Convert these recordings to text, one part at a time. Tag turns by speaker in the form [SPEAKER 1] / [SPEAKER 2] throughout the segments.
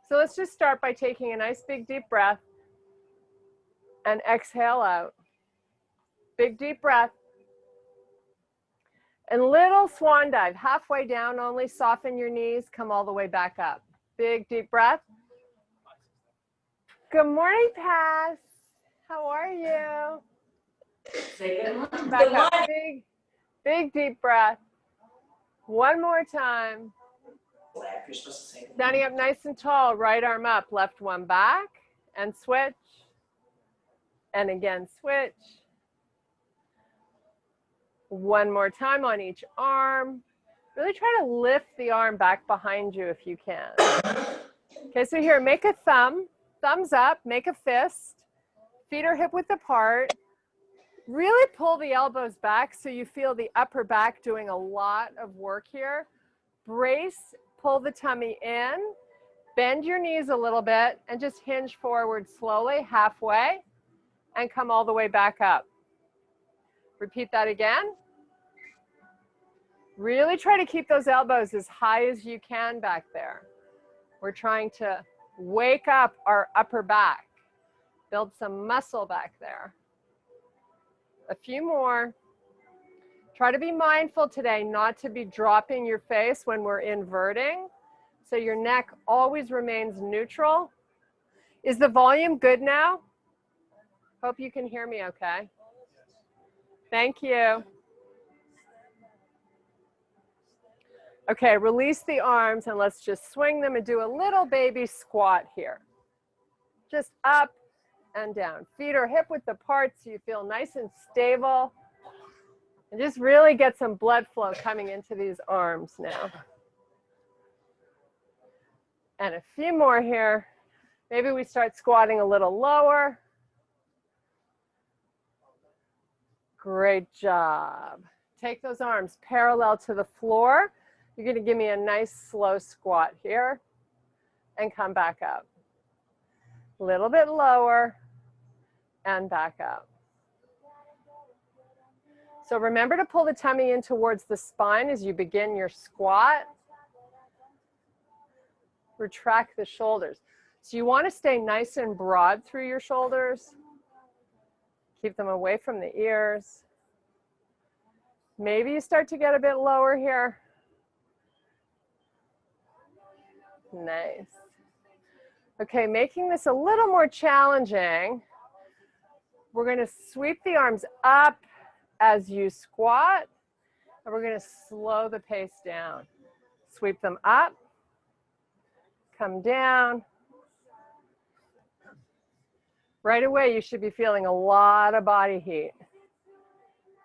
[SPEAKER 1] So let's just start by taking a nice big deep breath and exhale out. Big deep breath. And little swan dive, halfway down only, soften your knees, come all the way back up. Big deep breath. Good morning, Pass. How are you?
[SPEAKER 2] Say good morning.
[SPEAKER 1] Back up, big deep breath. One more time.
[SPEAKER 2] You're supposed to say good morning.
[SPEAKER 1] Standing up nice and tall, right arm up, left one back, and switch. And again, switch. One more time on each arm. Really try to lift the arm back behind you if you can. Okay, so here, make a thumbs up, make a fist. Feet are hip width apart. Really pull the elbows back so you feel the upper back doing a lot of work here. Brace, pull the tummy in, bend your knees a little bit, and just hinge forward slowly, halfway, and come all the way back up. Repeat that again. Really try to keep those elbows as high as you can back there. We're trying to wake up our upper back, build some muscle back there. A few more. Try to be mindful today not to be dropping your face when we're inverting, so your neck always remains neutral. Is the volume good now? Hope you can hear me okay. Thank you. Okay, release the arms and let's just swing them and do a little baby squat here. Just up and down. Feet are hip width apart so you feel nice and stable. And just really get some blood flow coming into these arms now. And a few more here. Maybe we start squatting a little lower. Great job. Take those arms parallel to the floor. You're going to give me a nice slow squat here and come back up. A little bit lower and back up. So remember to pull the tummy in towards the spine as you begin your squat. Retract the shoulders. So you want to stay nice and broad through your shoulders. Keep them away from the ears. Maybe you start to get a bit lower here. Nice. Okay, making this a little more challenging. We're going to sweep the arms up as you squat, and we're going to slow the pace down. Sweep them up, come down. Right away, you should be feeling a lot of body heat.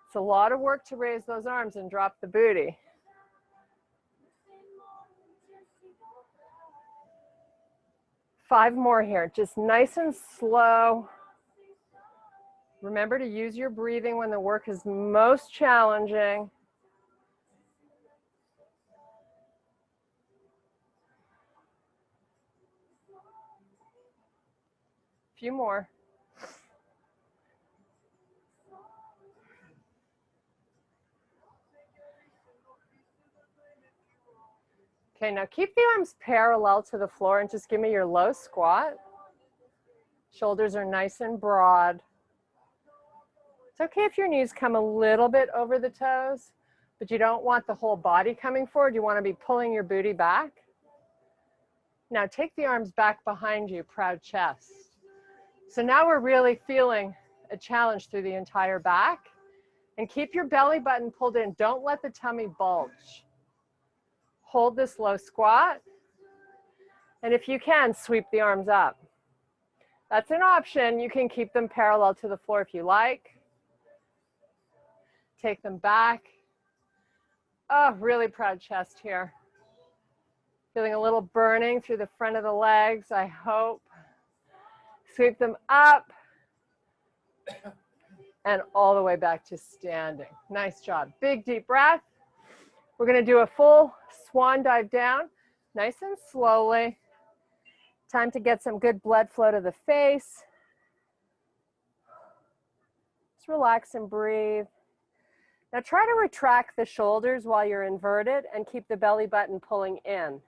[SPEAKER 1] It's a lot of work to raise those arms and drop the booty. Five more here, just nice and slow. Remember to use your breathing when the work is most challenging. A few more. Okay, now keep the arms parallel to the floor and just give me your low squat. Shoulders are nice and broad. It's okay if your knees come a little bit over the toes, but you don't want the whole body coming forward. You want to be pulling your booty back. Now take the arms back behind you, proud chest. So now we're really feeling a challenge through the entire back. And keep your belly button pulled in. Don't let the tummy bulge. Hold this low squat. And if you can, sweep the arms up. That's an option. You can keep them parallel to the floor if you like. Take them back. Oh, really proud chest here. Feeling a little burning through the front of the legs, I hope. Sweep them up and all the way back to standing. Nice job. Big deep breath. We're going to do a full swan dive down, nice and slowly. Time to get some good blood flow to the face. Just relax and breathe. Now try to retract the shoulders while you're inverted and keep the belly button pulling in.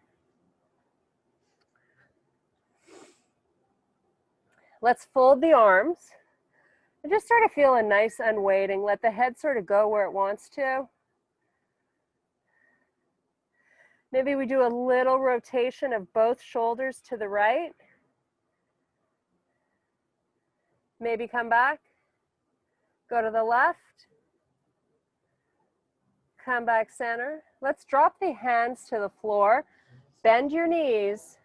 [SPEAKER 1] Let's fold the arms and just sort of feel a nice unweighting. Let the head sort of go where it wants to. Maybe we do a little rotation of both shoulders to the right. Maybe come back. Go to the left. Come back center. Let's drop the hands to the floor. Bend your knees.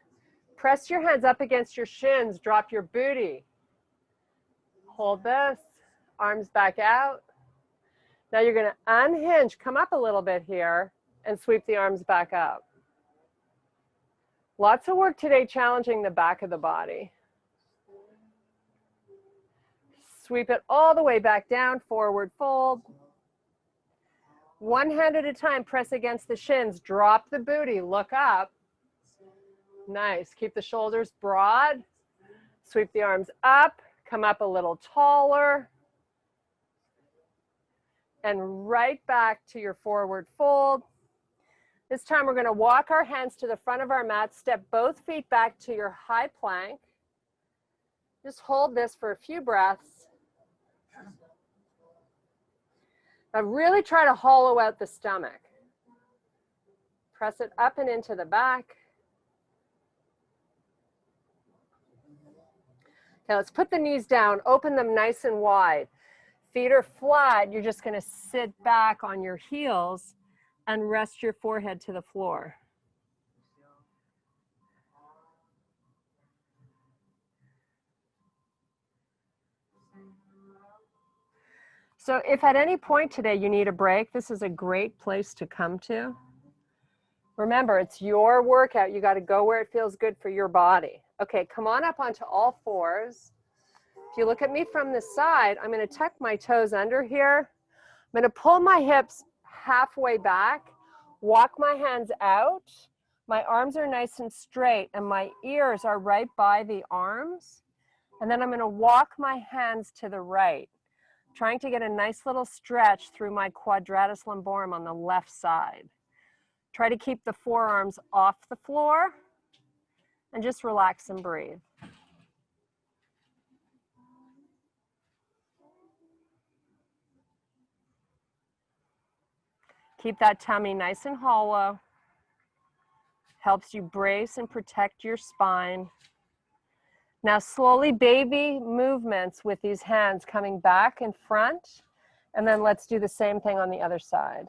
[SPEAKER 1] Press your hands up against your shins. Drop your booty. Hold this. Arms back out. Now you're going to unhinge. Come up a little bit here and sweep the arms back up. Lots of work today challenging the back of the body. Sweep it all the way back down, forward fold. One hand at a time, press against the shins, drop the booty, look up. Nice, keep the shoulders broad. Sweep the arms up, come up a little taller. And right back to your forward fold. This time we're gonna walk our hands to the front of our mat, step both feet back to your high plank. Just hold this for a few breaths. Now really try to hollow out the stomach. Press it up and into the back. Okay, let's put the knees down, open them nice and wide. Feet are flat, you're just gonna sit back on your heels and rest your forehead to the floor. So if at any point today you need a break, this is a great place to come to. Remember, it's your workout. You got to go where it feels good for your body. Okay, come on up onto all fours. If you look at me from the side, I'm going to tuck my toes under here. I'm going to pull my hips halfway back, walk my hands out. My arms are nice and straight and my ears are right by the arms. And then I'm going to walk my hands to the right, trying to get a nice little stretch through my quadratus lumborum on the left side. Try to keep the forearms off the floor and just relax and breathe. Keep that tummy nice and hollow. Helps you brace and protect your spine. Now slowly baby movements with these hands coming back and front, and then let's do the same thing on the other side.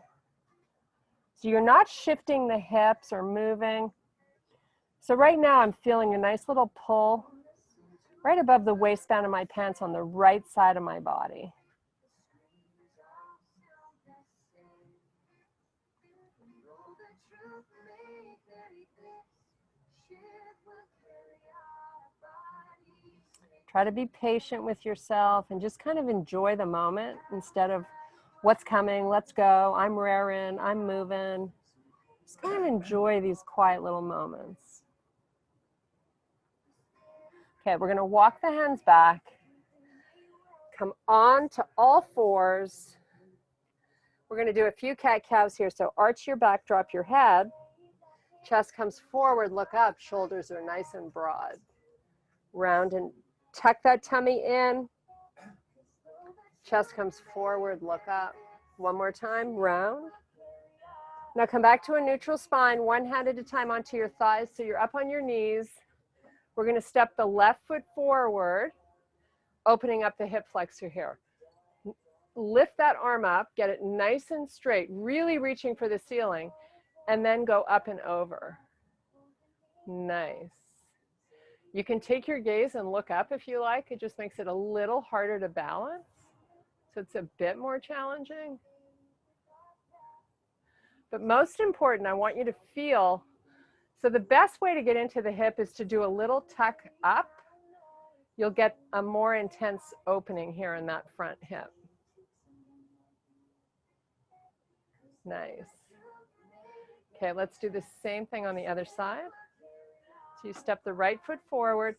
[SPEAKER 1] So you're not shifting the hips or moving. So right now I'm feeling a nice little pull right above the waistband of my pants on the right side of my body. Try to be patient with yourself and just kind of enjoy the moment instead of what's coming, let's go, I'm raring, I'm moving. Just kind of enjoy these quiet little moments. Okay, we're gonna walk the hands back, come on to all fours. We're gonna do a few cat-cows here. So arch your back, drop your head. Chest comes forward, look up, shoulders are nice and broad. Round and tuck that tummy in. Chest comes forward, look up. One more time, round. Now come back to a neutral spine, one hand at a time onto your thighs so you're up on your knees. We're gonna step the left foot forward, opening up the hip flexor here. Lift that arm up, get it nice and straight, really reaching for the ceiling, and then go up and over. Nice. You can take your gaze and look up if you like. It just makes it a little harder to balance. So it's a bit more challenging. But most important, I want you to feel, so the best way to get into the hip is to do a little tuck up. You'll get a more intense opening here in that front hip. Nice. Okay, let's do the same thing on the other side. So you step the right foot forward.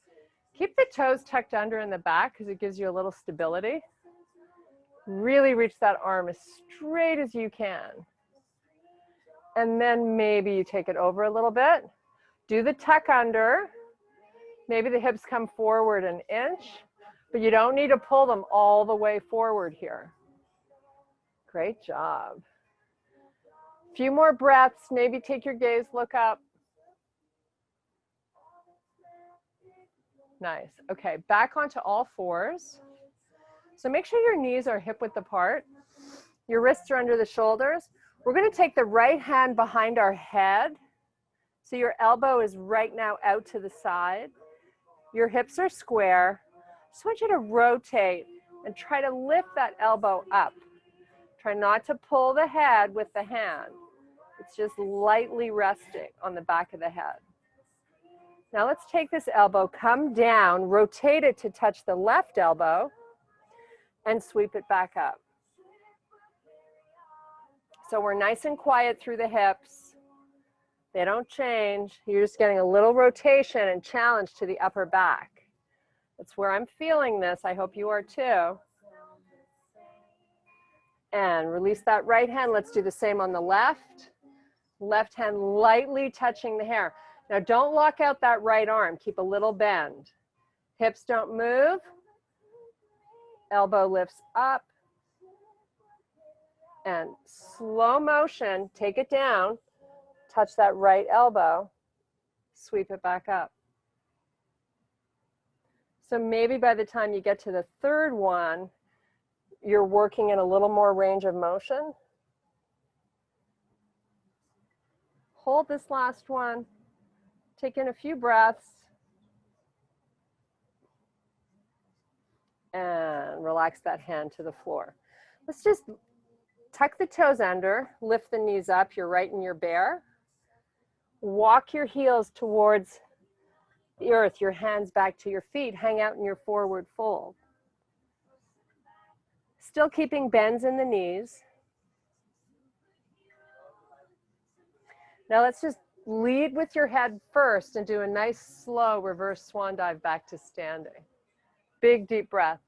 [SPEAKER 1] Keep the toes tucked under in the back because it gives you a little stability. Really reach that arm as straight as you can. And then maybe you take it over a little bit. Do the tuck under. Maybe the hips come forward an inch, but you don't need to pull them all the way forward here. Great job. A few more breaths, maybe take your gaze, look up. Nice. Okay, back onto all fours. So make sure your knees are hip width apart. Your wrists are under the shoulders. We're going to take the right hand behind our head. So your elbow is right now out to the side. Your hips are square. Just want you to rotate and try to lift that elbow up. Try not to pull the head with the hand. It's just lightly resting on the back of the head. Now let's take this elbow, come down, rotate it to touch the left elbow, and sweep it back up. So we're nice and quiet through the hips. They don't change. You're just getting a little rotation and challenge to the upper back. That's where I'm feeling this. I hope you are too. And release that right hand. Let's do the same on the left. Left hand lightly touching the hair. Now don't lock out that right arm. Keep a little bend. Hips don't move. Elbow lifts up. And slow motion, take it down. Touch that right elbow. Sweep it back up. So maybe by the time you get to the third one, you're working in a little more range of motion. Hold this last one. Take in a few breaths. And relax that hand to the floor. Let's just tuck the toes under, lift the knees up. You're right in your bear. Walk your heels towards the earth, your hands back to your feet. Hang out in your forward fold. Still keeping bends in the knees. Now let's just lead with your head first and do a nice slow reverse swan dive back to standing. Big deep breath.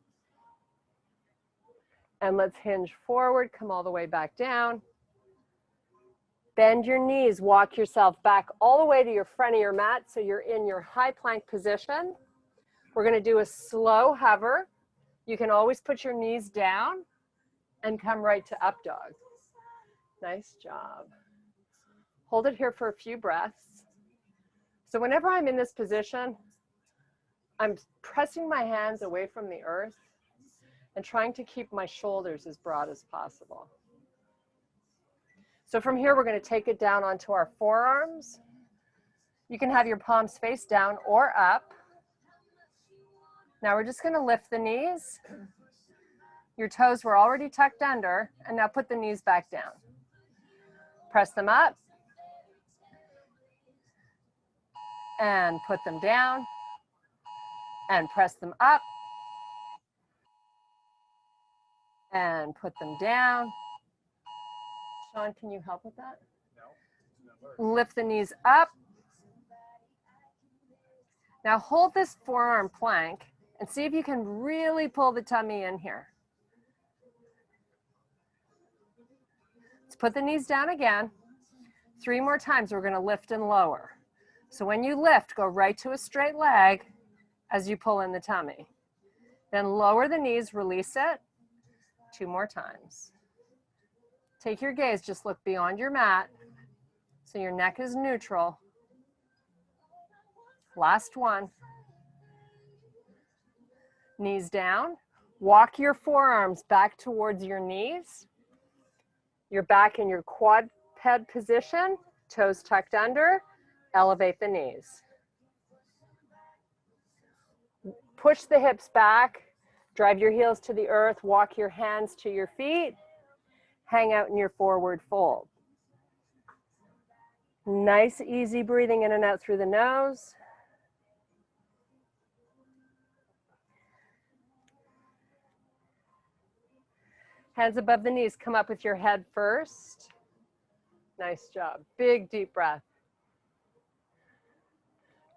[SPEAKER 1] And let's hinge forward, come all the way back down. Bend your knees, walk yourself back all the way to your front of your mat so you're in your high plank position. We're going to do a slow hover. You can always put your knees down and come right to up dog. Nice job. Hold it here for a few breaths. So whenever I'm in this position, I'm pressing my hands away from the earth and trying to keep my shoulders as broad as possible. So from here, we're going to take it down onto our forearms. You can have your palms face down or up. Now we're just going to lift the knees. Your toes were already tucked under, and now put the knees back down. Press them up. And put them down. And press them up. And put them down. Sean, can you help with that? No. Lift the knees up. Now hold this forearm plank and see if you can really pull the tummy in here. Let's put the knees down again. 3 more times, we're going to lift and lower. So when you lift, go right to a straight leg as you pull in the tummy. Then lower the knees, release it. 2 more times. Take your gaze, just look beyond your mat so your neck is neutral. Last one. Knees down. Walk your forearms back towards your knees. You're back in your quadruped position, toes tucked under. Elevate the knees. Push the hips back. Drive your heels to the earth. Walk your hands to your feet. Hang out in your forward fold. Nice, easy breathing in and out through the nose. Hands above the knees. Come up with your head first. Nice job. Big, deep breath.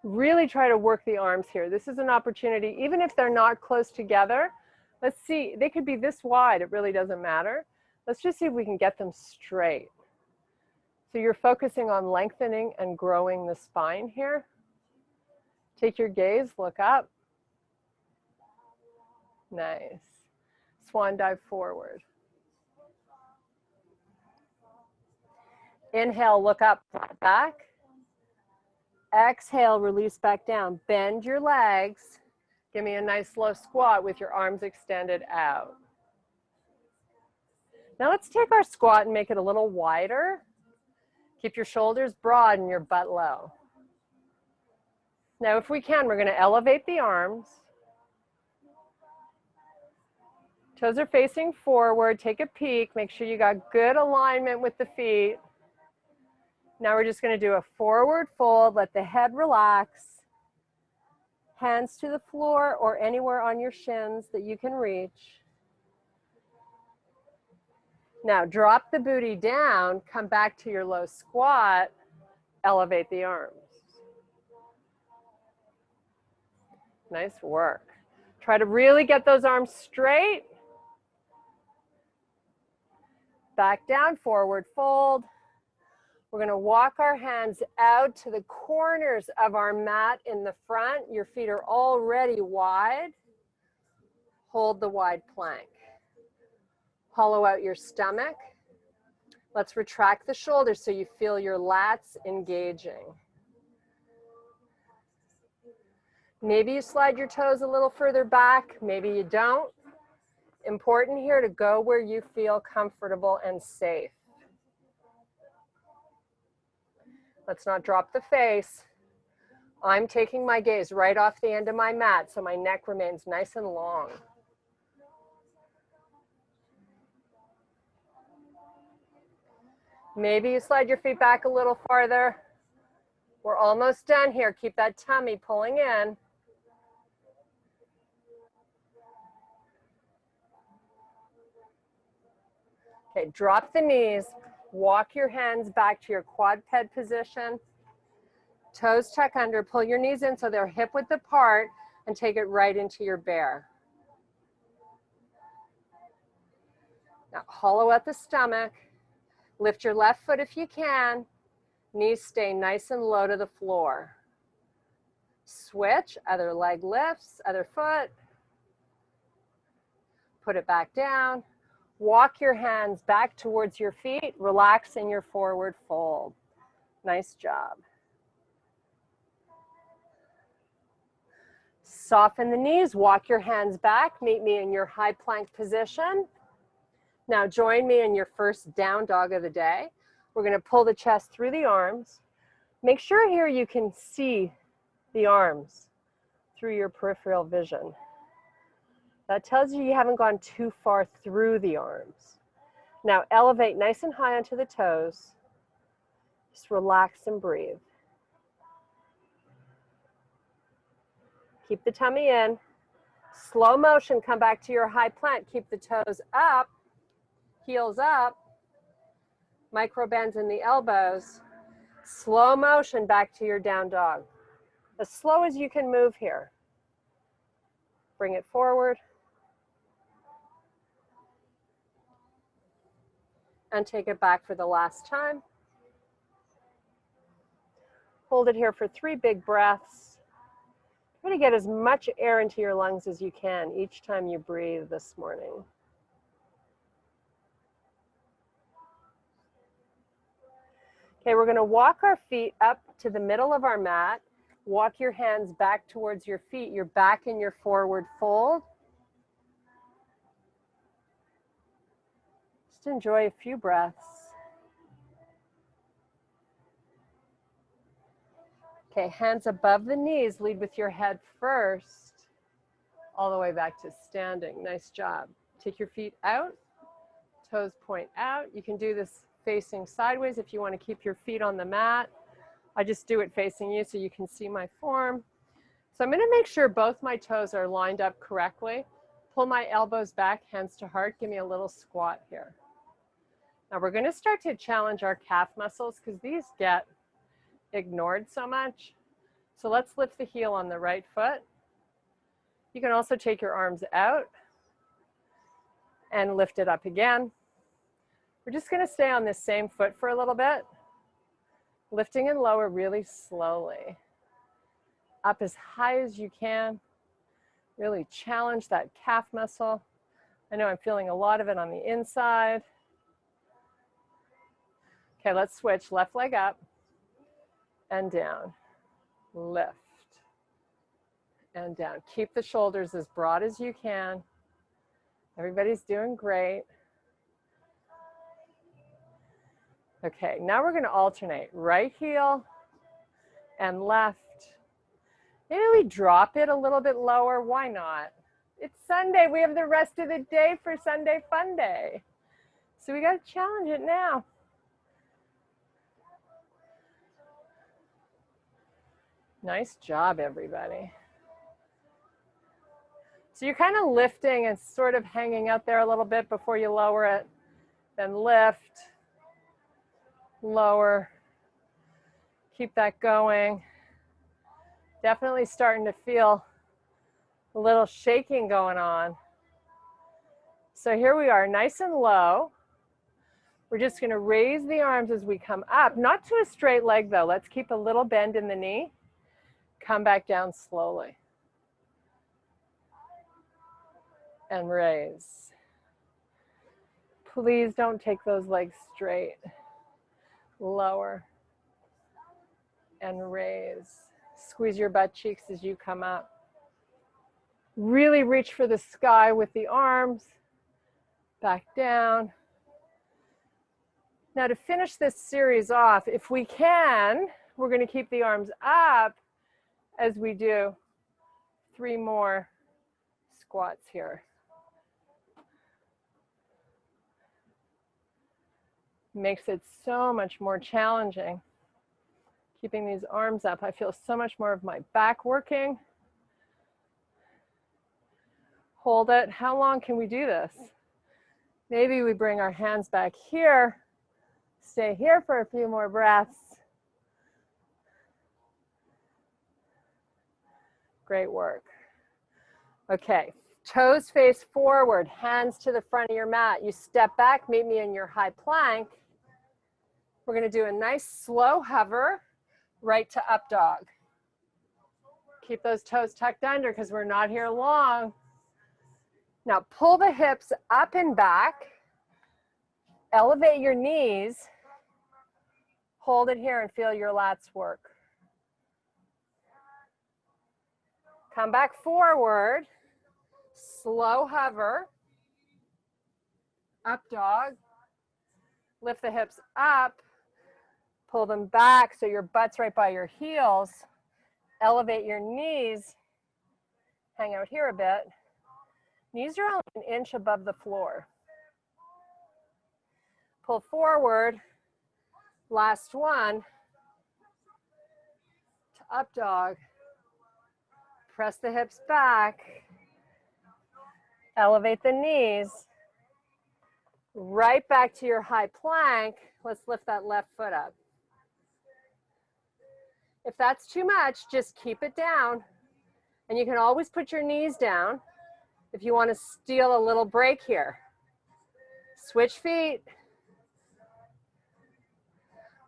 [SPEAKER 1] Really try to work the arms here. This is an opportunity, even if they're not close together. Let's see, they could be this wide. It really doesn't matter. Let's just see if we can get them straight. So you're focusing on lengthening and growing the spine here. Take your gaze, look up. Nice. Swan dive forward. Inhale, look up, flat back. Exhale, release back down. Bend your legs. Give me a nice low squat with your arms extended out. Now let's take our squat and make it a little wider. Keep your shoulders broad and your butt low. Now if we can, we're going to elevate the arms. Toes are facing forward. Take a peek. Make sure you got good alignment with the feet. Now we're just going to do a forward fold. Let the head relax. Hands to the floor or anywhere on your shins that you can reach. Now drop the booty down. Come back to your low squat. Elevate the arms. Nice work. Try to really get those arms straight. Back down, forward fold. We're going to walk our hands out to the corners of our mat in the front. Your feet are already wide. Hold the wide plank. Hollow out your stomach. Let's retract the shoulders so you feel your lats engaging. Maybe you slide your toes a little further back. Maybe you don't. Important here to go where you feel comfortable and safe. Let's not drop the face. I'm taking my gaze right off the end of my mat so my neck remains nice and long. Maybe you slide your feet back a little farther. We're almost done here. Keep that tummy pulling in. Okay, drop the knees. Walk your hands back to your quadruped position. Toes tuck under, pull your knees in so they're hip width apart and take it right into your bear. Now hollow out the stomach. Lift your left foot if you can. Knees stay nice and low to the floor. Switch, other leg lifts, other foot. Put it back down. Walk your hands back towards your feet. Relax in your forward fold. Nice job. Soften the knees. Walk your hands back. Meet me in your high plank position. Now join me in your first down dog of the day. We're going to pull the chest through the arms. Make sure here you can see the arms through your peripheral vision. That tells you you haven't gone too far through the arms. Now elevate nice and high onto the toes. Just relax and breathe. Keep the tummy in. Slow motion, come back to your high plank. Keep the toes up, heels up. Micro bends in the elbows. Slow motion back to your down dog. As slow as you can move here. Bring it forward. And take it back for the last time. Hold it here for 3 big breaths. Try to get as much air into your lungs as you can each time you breathe this morning. Okay, we're going to walk our feet up to the middle of our mat. Walk your hands back towards your feet. You're back in your forward fold. Just enjoy a few breaths. Okay, hands above the knees. Lead with your head first, all the way back to standing. Nice job. Take your feet out, toes point out. You can do this facing sideways if you want to keep your feet on the mat. I just do it facing you so you can see my form. So I'm going to make sure both my toes are lined up correctly. Pull my elbows back, hands to heart. Give me a little squat here. Now we're going to start to challenge our calf muscles because these get ignored so much. So let's lift the heel on the right foot. You can also take your arms out and lift it up again. We're just going to stay on this same foot for a little bit, lifting and lower really slowly. up as high as you can. Really challenge that calf muscle. I know I'm feeling a lot of it on the inside. Okay, let's switch. Left leg up and down. Lift and down. Keep the shoulders as broad as you can. Everybody's doing great. Okay, now we're going to alternate right heel and left. Maybe we drop it a little bit lower. Why not? It's Sunday. We have the rest of the day for Sunday Fun Day. So we got to challenge it now. Nice job, everybody. So you're kind of lifting and sort of hanging out there a little bit before you lower it. Then lift, lower, keep that going. Definitely starting to feel a little shaking going on. So here we are, nice and low. We're just going to raise the arms as we come up, not to a straight leg though. Let's keep a little bend in the knee. Come back down slowly. And raise. Please don't take those legs straight. Lower. And raise. Squeeze your butt cheeks as you come up. Really reach for the sky with the arms. Back down. Now to finish this series off, if we can, we're going to keep the arms up as we do 3 more squats here. Makes it so much more challenging. Keeping these arms up, I feel so much more of my back working. Hold it. How long can we do this? Maybe we bring our hands back here. Stay here for a few more breaths. Great work. Okay, toes face forward, hands to the front of your mat. You step back, meet me in your high plank. We're going to do a nice slow hover right to up dog. Keep those toes tucked under because we're not here long. Now pull the hips up and back. Elevate your knees. Hold it here and feel your lats work. Come back forward. Slow hover. Up dog. Lift the hips up. Pull them back so your butt's right by your heels. Elevate your knees. Hang out here a bit. Knees are only an inch above the floor. Pull forward. Last one. To up dog. Press the hips back. Elevate the knees. Right back to your high plank. Let's lift that left foot up. If that's too much, just keep it down. And you can always put your knees down if you want to steal a little break here. Switch feet.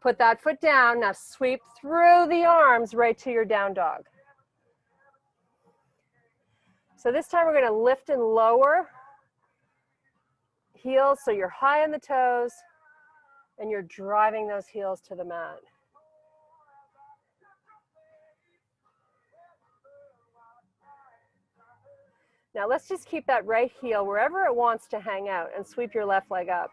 [SPEAKER 1] Put that foot down. Now sweep through the arms right to your down dog. So this time we're going to lift and lower heels so you're high on the toes and you're driving those heels to the mat. Now let's just keep that right heel wherever it wants to hang out and sweep your left leg up.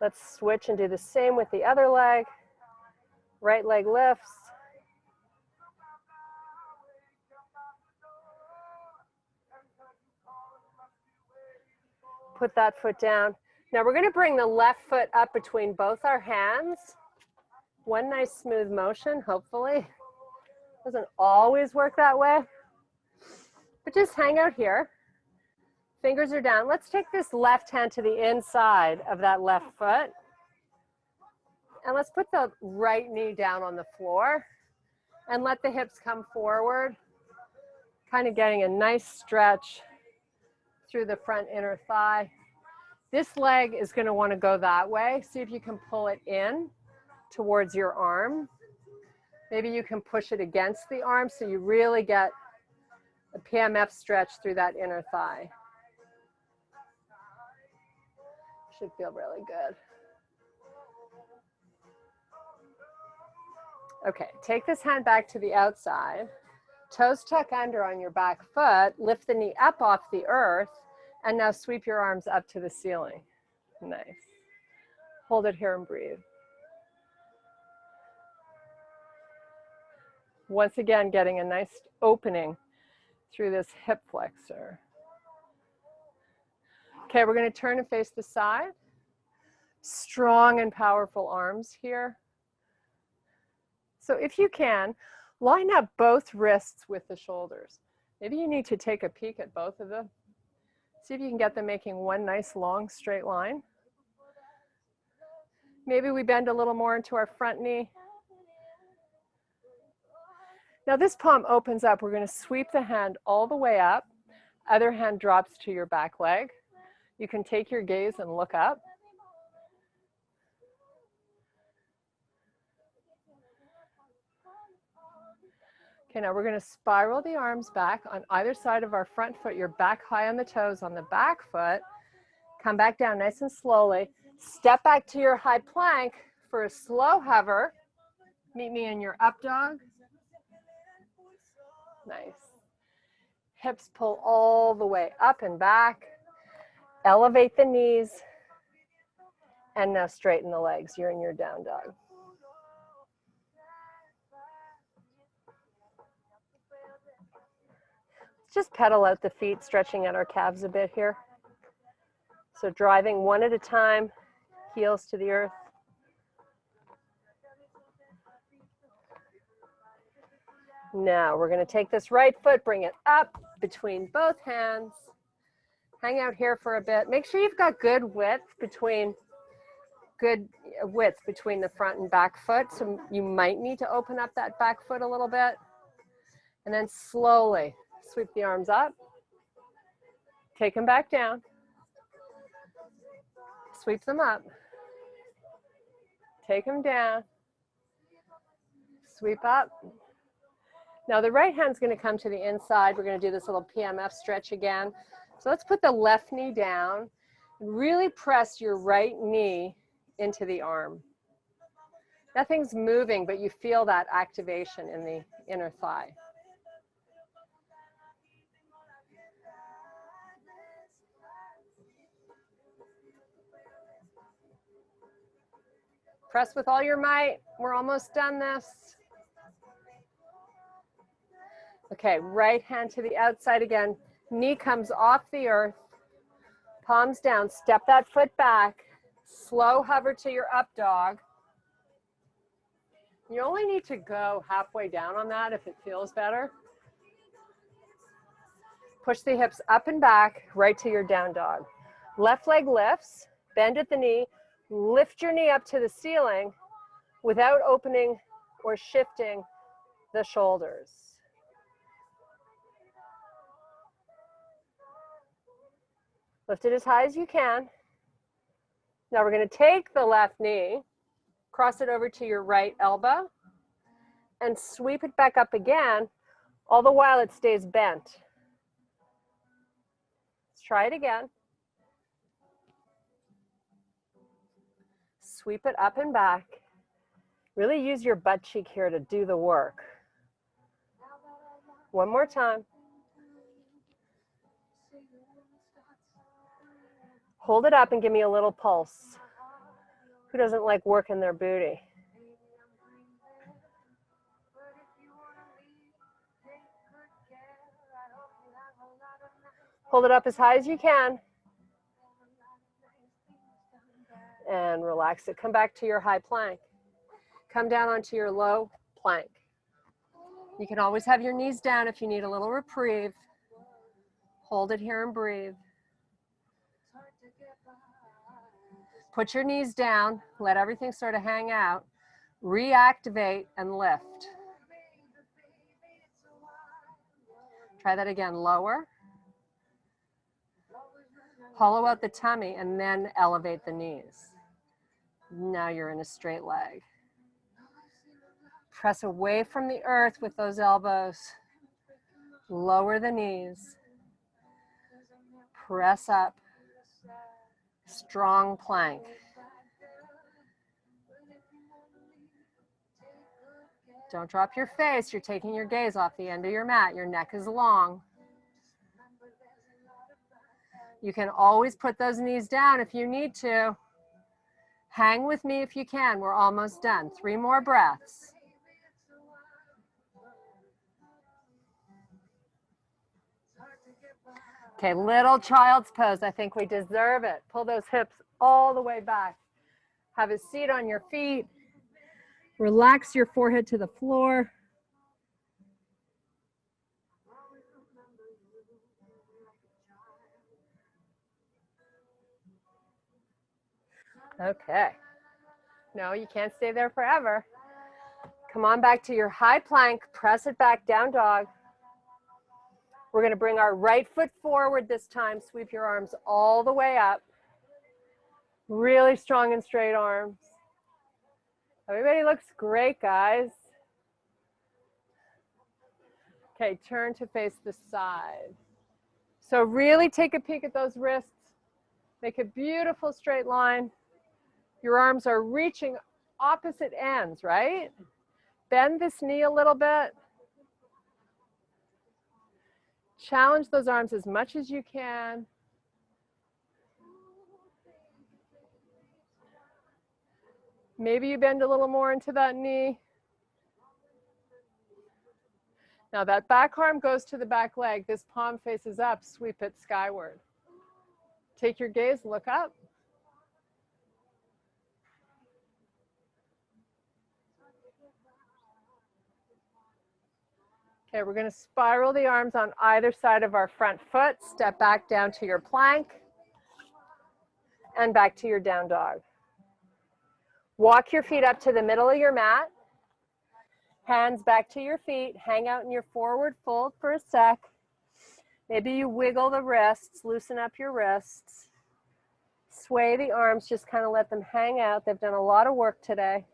[SPEAKER 1] Let's switch and do the same with the other leg. Right leg lifts. Put that foot down. Now we're going to bring the left foot up between both our hands. One nice smooth motion, hopefully. Doesn't always work that way. But just hang out here. Fingers are down. Let's take this left hand to the inside of that left foot. And let's put the right knee down on the floor. And let the hips come forward. Kind of getting a nice stretch through the front inner thigh. This leg is going to want to go that way. See if you can pull it in towards your arm. Maybe you can push it against the arm so you really get a PMF stretch through that inner thigh. Should feel really good. Okay, take this hand back to the outside. Toes tuck under on your back foot. Lift the knee up off the earth. And now sweep your arms up to the ceiling. Nice. Hold it here and breathe. Once again, getting a nice opening through this hip flexor. Okay, we're going to turn and face the side. Strong and powerful arms here. So if you can, line up both wrists with the shoulders. Maybe you need to take a peek at both of them. See if you can get them making one nice long straight line. Maybe we bend a little more into our front knee. Now this palm opens up. We're going to sweep the hand all the way up. Other hand drops to your back leg. You can take your gaze and look up. Okay, now we're going to spiral the arms back on either side of our front foot. You're back high on the toes on the back foot. Come back down nice and slowly. Step back to your high plank for a slow hover. Meet me in your up dog. Nice. Hips pull all the way up and back. Elevate the knees. And now straighten the legs. You're in your down dog. Just pedal out the feet, stretching out our calves a bit here. So driving one at a time, heels to the earth. Now we're going to take this right foot, bring it up between both hands. Hang out here for a bit. Make sure you've got good width between the front and back foot. So you might need to open up that back foot a little bit. And then slowly sweep the arms up. Take them back down. Sweep them up. Take them down. Sweep up. Now the right hand's going to come to the inside. We're going to do this little PMF stretch again. So let's put the left knee down. Really press your right knee into the arm. Nothing's moving, but you feel that activation in the inner thigh. Press with all your might. We're almost done this. Okay, right hand to the outside again. Knee comes off the earth. Palms down. Step that foot back. Slow hover to your up dog. You only need to go halfway down on that if it feels better. Push the hips up and back, right to your down dog. Left leg lifts. Bend at the knee. Lift your knee up to the ceiling without opening or shifting the shoulders. Lift it as high as you can. Now we're going to take the left knee, cross it over to your right elbow, and sweep it back up again, all the while it stays bent. Let's try it again. Sweep it up and back. Really use your butt cheek here to do the work. One more time. Hold it up and give me a little pulse. Who doesn't like working their booty? Hold it up as high as you can. And relax it. Come back to your high plank. Come down onto your low plank. You can always have your knees down if you need a little reprieve. Hold it here and breathe. Put your knees down. Let everything sort of hang out. Reactivate and lift. Try that again. Lower. Hollow out the tummy and then elevate the knees. Now you're in a straight leg. Press away from the earth with those elbows. Lower the knees. Press up. Strong plank. Don't drop your face. You're taking your gaze off the end of your mat. Your neck is long. You can always put those knees down if you need to. Hang with me if you can. We're almost done. 3 more breaths. Okay, little child's pose. I think we deserve it. Pull those hips all the way back. Have a seat on your feet. Relax your forehead to the floor. Okay. No, you can't stay there forever. Come on back to your high plank. Press it back, down dog. We're going to bring our right foot forward this time. Sweep your arms all the way up. Really strong and straight arms. Everybody looks great, guys. Okay, turn to face the side. So really take a peek at those wrists. Make a beautiful straight line. Your arms are reaching opposite ends, right? Bend this knee a little bit. Challenge those arms as much as you can. Maybe you bend a little more into that knee. Now that back arm goes to the back leg. This palm faces up, sweep it skyward. Take your gaze, look up. Okay, we're going to spiral the arms on either side of our front foot. Step back down to your plank and back to your down dog. Walk your feet up to the middle of your mat. Hands back to your feet. Hang out in your forward fold for a sec. Maybe you wiggle the wrists, loosen up your wrists. Sway the arms, just kind of let them hang out. They've done a lot of work today.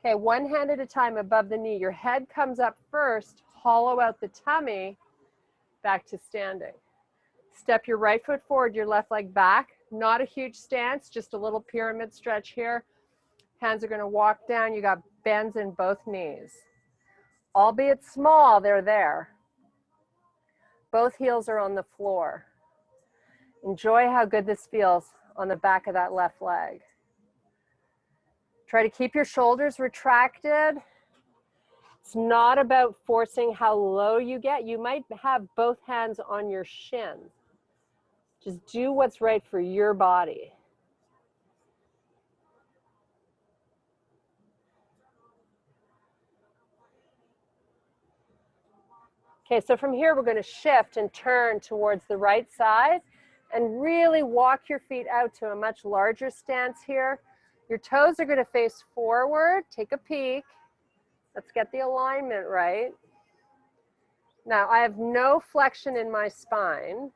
[SPEAKER 1] Okay, one hand at a time above the knee. Your head comes up first. Hollow out the tummy. Back to standing. Step your right foot forward, your left leg back. Not a huge stance, just a little pyramid stretch here. Hands are going to walk down. You got bends in both knees. Albeit small, they're there. Both heels are on the floor. Enjoy how good this feels on the back of that left leg. Try to keep your shoulders retracted. It's not about forcing how low you get. You might have both hands on your shins. Just do what's right for your body. Okay, so from here we're going to shift and turn towards the right side and really walk your feet out to a much larger stance here. Your toes are going to face forward. Take a peek. Let's get the alignment right. Now I have no flexion in my spine.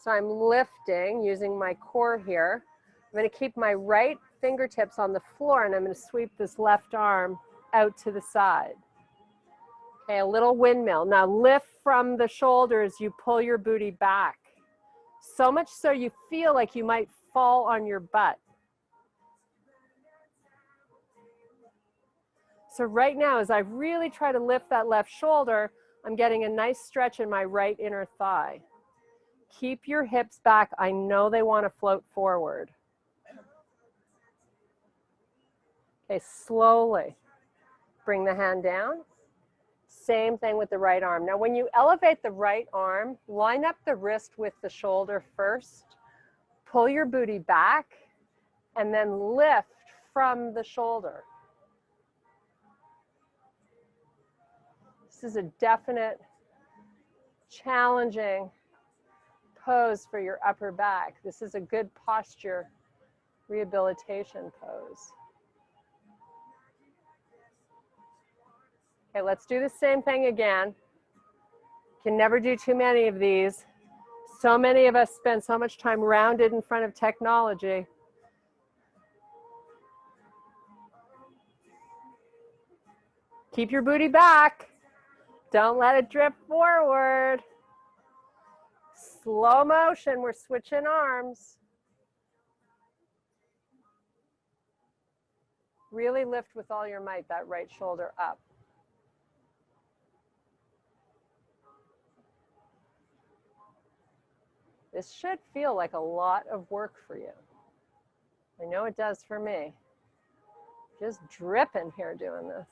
[SPEAKER 1] So I'm lifting using my core here. I'm going to keep my right fingertips on the floor and I'm going to sweep this left arm out to the side. Okay, a little windmill. Now lift from the shoulders, you pull your booty back. So much so you feel like you might fall on your butt. So right now, as I really try to lift that left shoulder, I'm getting a nice stretch in my right inner thigh. Keep your hips back. I know they want to float forward. Okay, slowly bring the hand down. Same thing with the right arm. Now, when you elevate the right arm, line up the wrist with the shoulder first. Pull your booty back and then lift from the shoulder. This is a definite challenging pose for your upper back. This is a good posture rehabilitation pose. Okay, let's do the same thing again. Can never do too many of these. So many of us spend so much time rounded in front of technology. Keep your booty back. Don't let it drift forward. Slow motion, we're switching arms. Really lift with all your might that right shoulder up. This should feel like a lot of work for you. I know it does for me. Just dripping here doing this.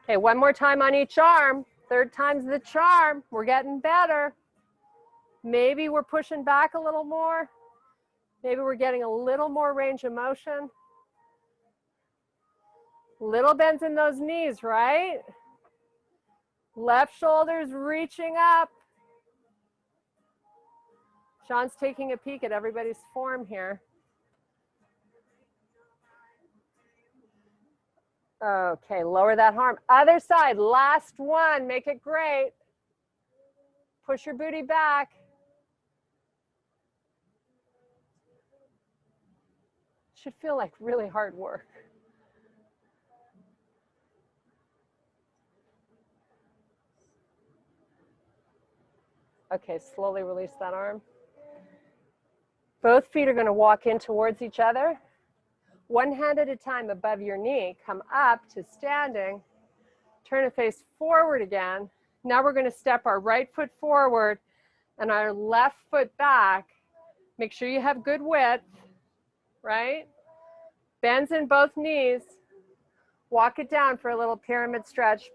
[SPEAKER 1] Okay, one more time on each arm. Third time's the charm. We're getting better. Maybe we're pushing back a little more. Maybe we're getting a little more range of motion. Little bends in those knees, right? Left shoulder's reaching up. Sean's taking a peek at everybody's form here. Okay, lower that arm. Other side, last one, make it great. Push your booty back. Should feel like really hard work. Okay, slowly release that arm. Both feet are going to walk in towards each other. One hand at a time above your knee. Come up to standing. Turn to face forward again. Now we're going to step our right foot forward and our left foot back. Make sure you have good width, right? Bends in both knees. Walk it down for a little pyramid stretch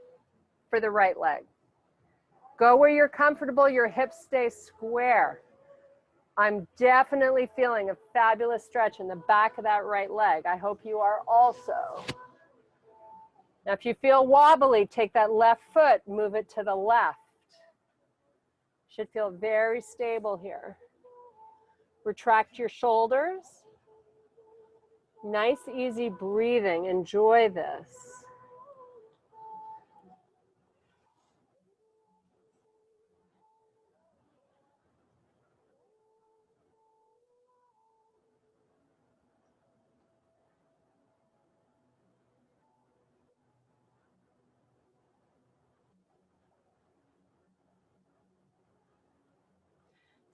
[SPEAKER 1] for the right leg. Go where you're comfortable, your hips stay square. I'm definitely feeling a fabulous stretch in the back of that right leg. I hope you are also. Now, if you feel wobbly, take that left foot, move it to the left. Should feel very stable here. Retract your shoulders. Nice, easy breathing. Enjoy this.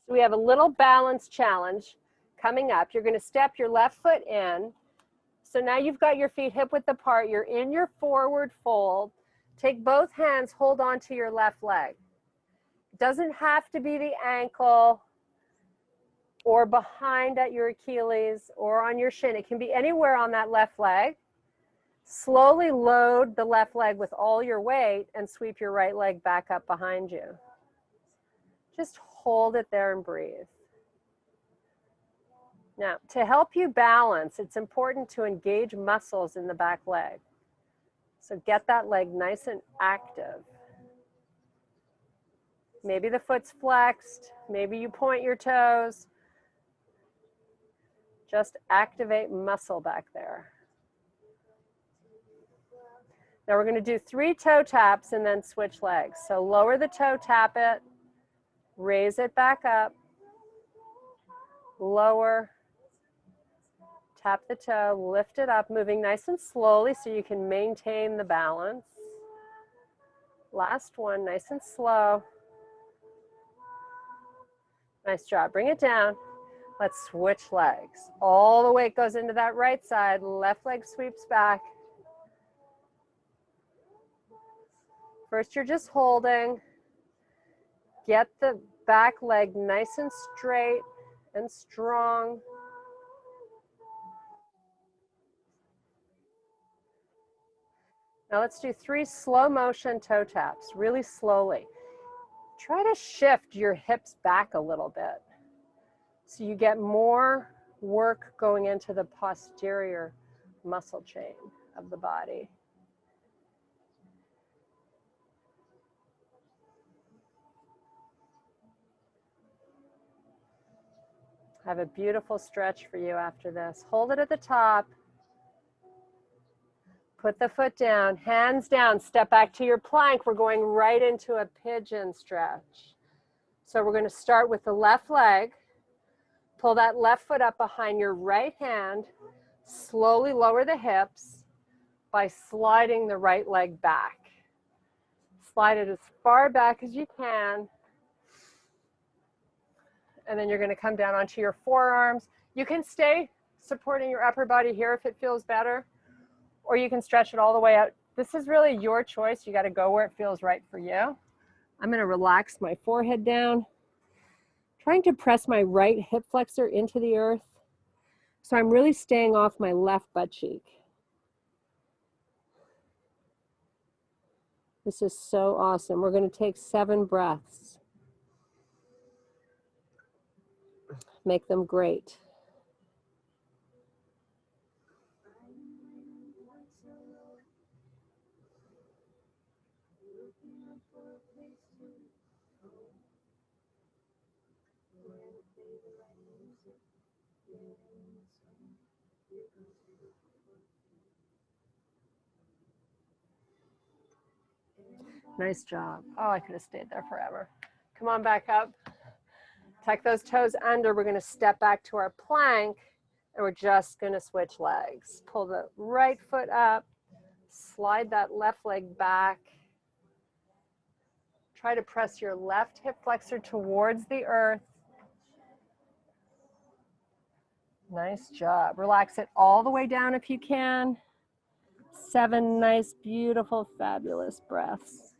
[SPEAKER 1] So we have a little balance challenge coming up. You're going to step your left foot in. So now you've got your feet hip width apart. You're in your forward fold. Take both hands, hold on to your left leg. It doesn't have to be the ankle or behind at your Achilles or on your shin. It can be anywhere on that left leg. Slowly load the left leg with all your weight and sweep your right leg back up behind you. Just hold it there and breathe. Now, to help you balance, it's important to engage muscles in the back leg. So get that leg nice and active. Maybe the foot's flexed, maybe you point your toes. Just activate muscle back there. Now we're going to do 3 toe taps and then switch legs. So lower the toe, tap it, raise it back up, lower, tap the toe, lift it up, moving nice and slowly so you can maintain the balance. Last one, nice and slow. Nice job. Bring it down. Let's switch legs. All the weight goes into that right side. Left leg sweeps back. First, you're just holding. Get the back leg nice and straight and strong. Now let's do 3 slow motion toe taps, really slowly. Try to shift your hips back a little bit so you get more work going into the posterior muscle chain of the body. Have a beautiful stretch for you after this. Hold it at the top. Put the foot down, hands down, step back to your plank. We're going right into a pigeon stretch. So we're going to start with the left leg. Pull that left foot up behind your right hand. Slowly lower the hips by sliding the right leg back. Slide it as far back as you can. And then you're going to come down onto your forearms. You can stay supporting your upper body here if it feels better, or you can stretch it all the way out. This is really your choice. You got to go where it feels right for you. I'm going to relax my forehead down, trying to press my right hip flexor into the earth. So I'm really staying off my left butt cheek. This is so awesome. We're going to take 7 breaths. Make them great. Nice job. Oh, I could have stayed there forever. Come on back up. Tuck those toes under. We're going to step back to our plank, and we're just going to switch legs. Pull the right foot up. Slide that left leg back. Try to press your left hip flexor towards the earth. Nice job. Relax it all the way down if you can. 7 nice, beautiful, fabulous breaths.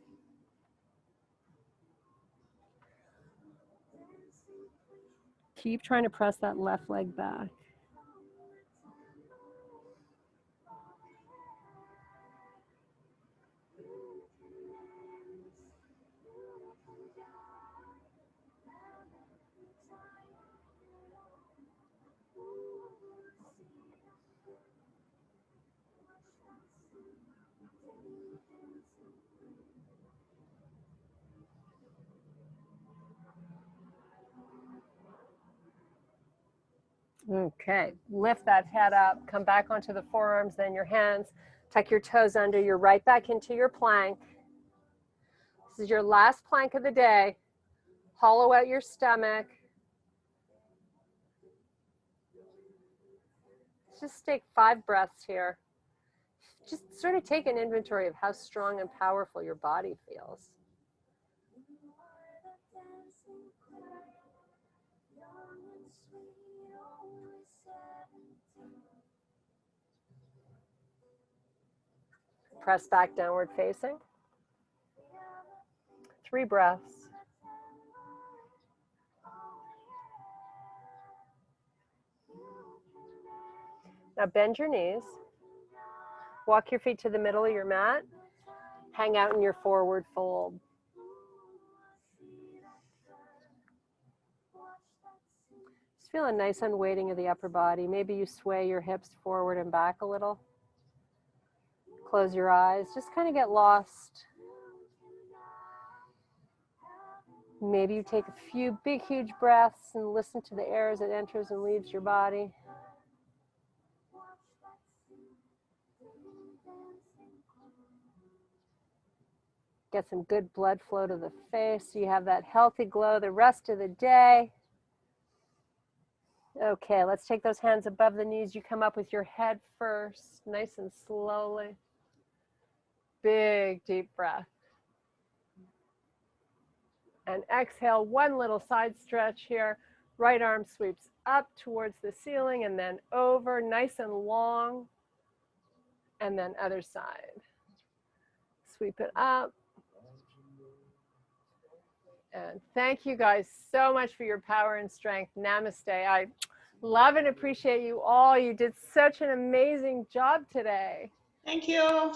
[SPEAKER 1] Keep trying to press that left leg back. Okay, lift that head up, come back onto the forearms, then your hands, tuck your toes under, you're right back into your plank. This is your last plank of the day. Hollow out your stomach. Just take 5 breaths here. Just sort of take an inventory of how strong and powerful your body feels. Press back, downward facing. 3 breaths. Now bend your knees. Walk your feet to the middle of your mat. Hang out in your forward fold. Just feel a nice unweighting of the upper body. Maybe you sway your hips forward and back a little. Close your eyes. Just kind of get lost. Maybe you take a few big, huge breaths and listen to the air as it enters and leaves your body. Get some good blood flow to the face so you have that healthy glow the rest of the day. Okay, let's take those hands above the knees. You come up with your head first, nice and slowly. Big, deep breath. And exhale, 1 little side stretch here. Right arm sweeps up towards the ceiling and then over, nice and long. And then other side. Sweep it up. And thank you guys so much for your power and strength. Namaste. I love and appreciate you all. You did such an amazing job today.
[SPEAKER 3] Thank you.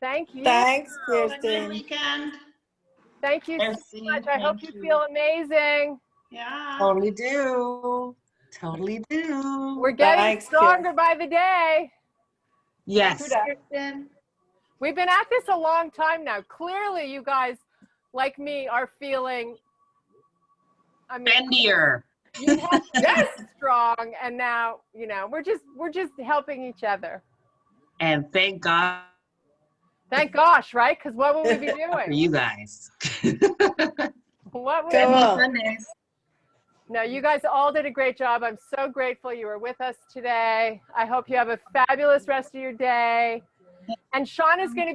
[SPEAKER 1] Thank you.
[SPEAKER 4] Thanks,
[SPEAKER 3] Have a good
[SPEAKER 4] Kirsten.
[SPEAKER 3] weekend.
[SPEAKER 1] Thank you so much. I hope you feel amazing.
[SPEAKER 3] Yeah.
[SPEAKER 4] Totally do. Totally do.
[SPEAKER 1] We're getting
[SPEAKER 4] Thanks,
[SPEAKER 1] stronger by the day.
[SPEAKER 4] Yes.
[SPEAKER 3] Kirsten.
[SPEAKER 1] We've been at this a long time now. Clearly, you guys, like me, are feeling, I mean,
[SPEAKER 4] Bendier.
[SPEAKER 1] you have yes, strong, and now, you know, we're just helping each other.
[SPEAKER 4] And thank God
[SPEAKER 1] Thank gosh, right? Because what would we be
[SPEAKER 4] for
[SPEAKER 1] doing?
[SPEAKER 4] you guys.
[SPEAKER 1] What
[SPEAKER 5] Go
[SPEAKER 1] would
[SPEAKER 5] on.
[SPEAKER 4] Sundays.
[SPEAKER 1] No, you guys all did a great job. I'm so grateful you were with us today. I hope you have a fabulous rest of your day. And Sean is going to